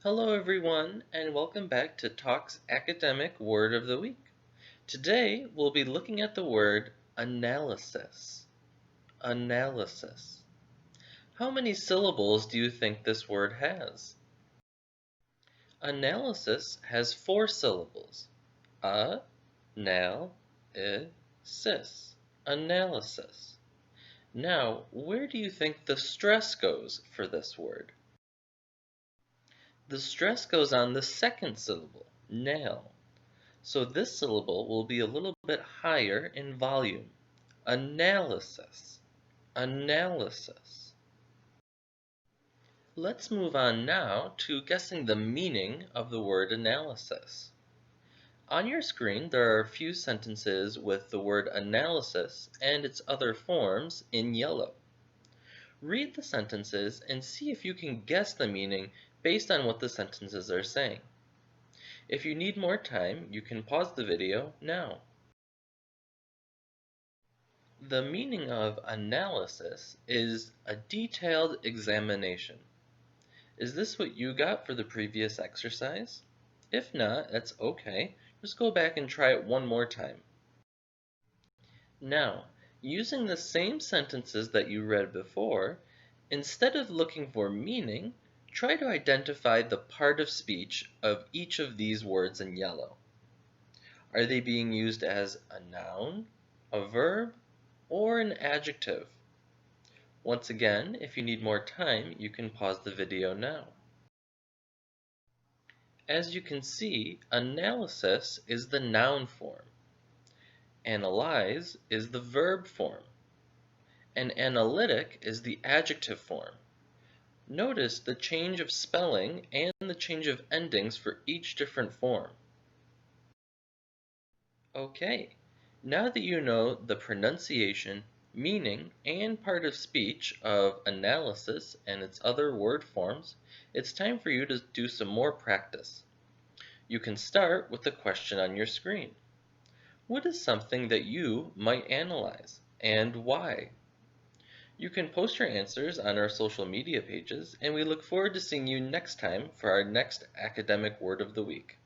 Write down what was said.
Hello everyone, and welcome back to Talk's Academic Word of the Week. Today, we'll be looking at the word analysis. Analysis. How many syllables do you think this word has? Analysis has 4 syllables. A-nal-I-sis. Analysis. Now, where do you think the stress goes for this word? The stress goes on the second syllable, nail. So this syllable will be a little bit higher in volume. Analysis. Analysis. Let's move on now to guessing the meaning of the word analysis. On your screen, there are a few sentences with the word analysis and its other forms in yellow. Read the sentences and see if you can guess the meaning based on what the sentences are saying. If you need more time, you can pause the video now. The meaning of analysis is a detailed examination. Is this what you got for the previous exercise? If not, that's okay. Just go back and try it one more time. Now, using the same sentences that you read before, instead of looking for meaning, try to identify the part of speech of each of these words in yellow. Are they being used as a noun, a verb, or an adjective? Once again, if you need more time, you can pause the video now. As you can see, analysis is the noun form. Analyze is the verb form. And analytic is the adjective form. Notice the change of spelling and the change of endings for each different form. Okay, now that you know the pronunciation, meaning, and part of speech of analysis and its other word forms, it's time for you to do some more practice. You can start with the question on your screen. What is something that you might analyze, and why? You can post your answers on our social media pages, and we look forward to seeing you next time for our next academic word of the week.